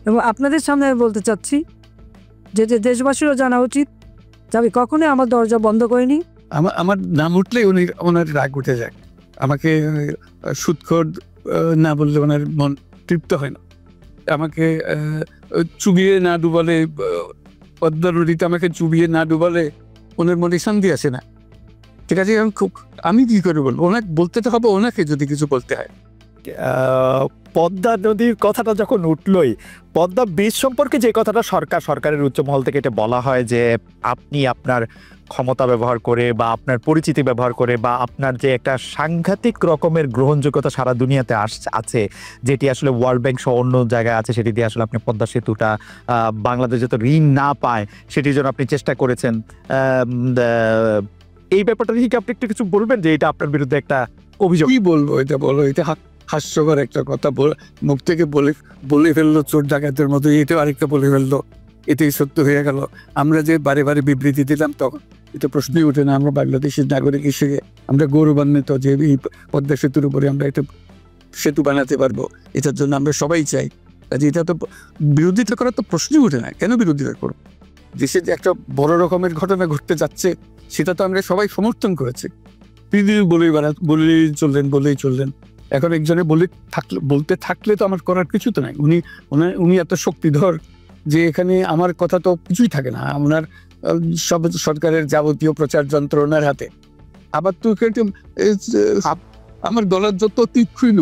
এবং আপনাদের সামনে আমি বলতে চাচ্ছি যে দেশবাসীরও জানা উচিত যে আমি কখনোই আমার দরজা বন্ধ করিনি। আমার নাম উঠলেই ওনার রাগ উঠে যায়। আমাকে সুদখোর না বললে ওনার মন তৃপ্ত হয় না। আমাকে চুবিয়ে না ডুবালে, পদ্মা নদীতে আমাকে চুবিয়ে না ডুবালে ওনার মনে শান্তি আসে না। ঠিক আছে, আমি কি করে বলবো? ওনাকে বলতে তো হবে, ওনাকে যদি কিছু বলতে হয়। পদ্মা নদীর কথাটা যখন উঠলই, পদ্মা ব্রিজ সম্পর্কে যে কথাটা সরকারের উচ্চ মহল থেকে এটা বলা হয় যে আপনি আপনার ক্ষমতা ব্যবহার করে বা আপনার পরিচিতি ব্যবহার করে বা আপনার যে একটা সাংঘাতিক রকমের গ্রহণযোগ্যতা সারা দুনিয়াতে আছে, যেটি আসলে ওয়ার্ল্ড ব্যাংক সহ অন্য জায়গায় আছে, সেটি দিয়ে আসলে আপনি পদ্মা সেতুটা বাংলাদেশ যাতে ঋণ না পায় সেটির জন্য আপনি চেষ্টা করেছেন। এই ব্যাপারটা কি আপনি একটু কিছু বলবেন যে এটা আপনার বিরুদ্ধে একটা অভিযোগ? কি বলবো? এটা বলো, এটা হাস্যকর একটা কথা মুখ থেকে বলে ফেললো চোর ডাকাতের মতো, এটাও আরেকটা বলে ফেললো, এটাই সত্য হয়ে গেল। আমরা যে বারে বারে বিবৃতি দিলাম তখন এটা প্রশ্নই ওঠে না। আমরা বাংলাদেশের নাগরিক হিসেবে আমরা গৌরবান্বিত যে এই পদ্মা সেতুর উপরে আমরা একটা সেতু বানাতে পারবো, এটার জন্য আমরা সবাই চাই। কাজে এটা তো বিরোধিতা করার তো প্রশ্নই ওঠে না। কেন বিরোধিতা করবো? দেশে যে একটা বড় রকমের ঘটনা ঘটতে যাচ্ছে সেটা তো আমরা সবাই সমর্থন করেছি। বলেই চললেন। এখন একজনে বলতে থাকলে তো আমার করার কিছু তো নাই। উনি এত শক্তিধর যে এখানে আমার কথা তো কিছুই থাকে না। ওনার সব সরকারের যাবতীয় প্রচার যন্ত্র ওনার হাতে। আবার তো আমার গলার যত তীক্ষ্ণ।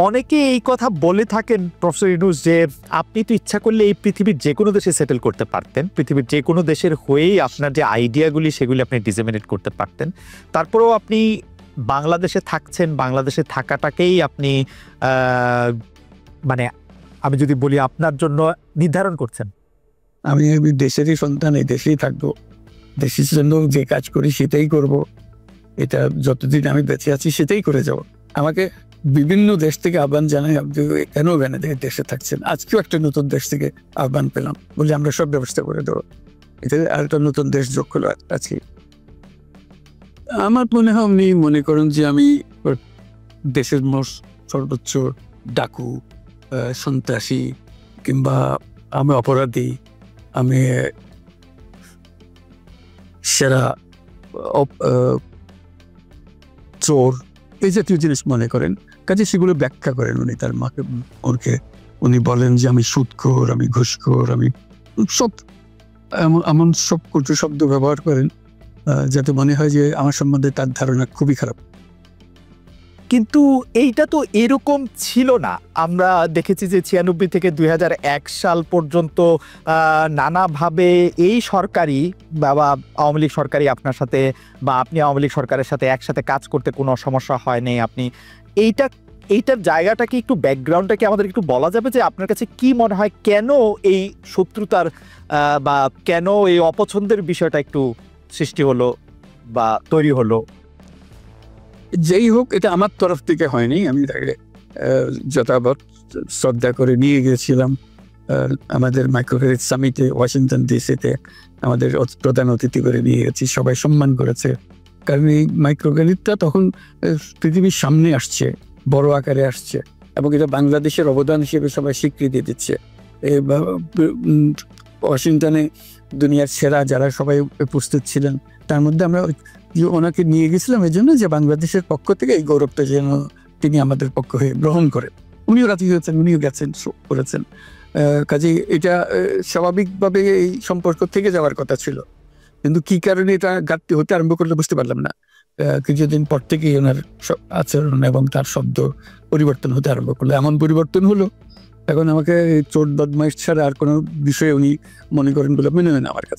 অনেকে এই কথা বলে থাকেন প্রফেসর ইউনূস যে আপনি তো ইচ্ছা করলে এই পৃথিবীর যে কোনো দেশে সেটেল করতে পারতেন, পৃথিবীর যে কোনো দেশের হয়েই আপনার যে আইডিয়াগুলি সেগুলি আপনি ডিসেমিনেট করতে পারতেন, তারপরেও আপনি বাংলাদেশে থাকছেন, বাংলাদেশে থাকাটাকেই আপনি মানে আমি যদি বলি আপনার জন্য নির্ধারণ করছেন। আমি দেশেরই সন্তান, এই দেশেই থাকবো, দেশের জন্য যে কাজ করি সেটাই করব। এটা যতদিন আমি বেঁচে আছি সেটাই করে যাব। আমাকে বিভিন্ন দেশ থেকে আহ্বান জানাই, কেন দেশে থাকছেন। আজকেও একটা নতুন দেশ থেকে আহ্বান পেলাম, বলে আমরা সব ব্যবস্থা করে দেবো। এটা আর একটা নতুন দেশ যোগ হলো আজকে। আমার মনে হয় উনি মনে করেন যে আমি দেশের সর্বোচ্চ ডাকু, সন্ত্রাসী, কিংবা আমি অপরাধী, আমি সেরা চোর, এই জাতীয় জিনিস মনে করেন। কাজে সেগুলো ব্যাখ্যা করেন উনি তার মাকে। উনি বলেন যে আমি সুদখোর, আমি ঘুষখোর, আমি সব এমন সব কটু শব্দ ব্যবহার করেন যাতে মনে হয় যে আমার সম্বন্ধে তার ধারণা খুবই খারাপ। কিন্তু এইটা তো এরকম ছিল না। আমরা দেখেছি যে 96 থেকে 2001 সাল পর্যন্ত নানাভাবে এই সরকারি বা আওয়ামী লীগ সরকারি আপনার সাথে বা আপনি আওয়ামী লীগ সরকারের সাথে একসাথে কাজ করতে কোনো সমস্যা হয়নি। আপনি এইটার জায়গাটা কি একটু ব্যাকগ্রাউন্ডটা কি আমাদের একটু বলা যাবে যে আপনার কাছে কি মনে হয় কেন এই শত্রুতার বা কেন এই অপছন্দের বিষয়টা একটু সৃষ্টি হলো বা তৈরি হলো? যেই হোক, এটা আমার তরফ থেকে হয়নি। আমি তাকে যথাবৎ শ্রদ্ধা করে নিয়ে গিয়েছিলাম আমাদের মাইক্রোক্রেডিট সামিটে ওয়াশিংটন ডিসিতে। আমাদের প্রধান অতিথি করে নিয়ে গেছি, সবাই সম্মান করেছে। কারণ এই মাইক্রোক্রেডিটটা তখন পৃথিবীর সামনে আসছে, বড় আকারে আসছে, এবং এটা বাংলাদেশের অবদান হিসেবে সবাই স্বীকৃতি দিচ্ছে। ওয়াশিংটনে দুনিয়ার সেরা যারা সবাই উপস্থিত ছিলেন, তার মধ্যে আমরা ওনাকে নিয়ে গেছিলাম এই জন্য যে বাংলাদেশের পক্ষ থেকে এই গৌরবটা যেন তিনি আমাদের পক্ষ হয়ে গ্রহণ করেন। উনিও রাজি হয়েছেন, উনিও গেছেন, করেছেন। কাজে এটা স্বাভাবিকভাবে এই সম্পর্ক থেকে যাওয়ার কথা ছিল, কিন্তু কি কারণে এটা ঘাটতি হতে আরম্ভ করলে বুঝতে পারলাম না। কিছুদিন পর থেকেই ওনার আচরণ এবং তার শব্দ পরিবর্তন হতে আরম্ভ করলো। এমন পরিবর্তন হলো এখন আমাকে চোট বদমাইশ ছাড়া আর কোনো বিষয়ে উনি মনে করেন বলে মনে হয় না আমার কাছে।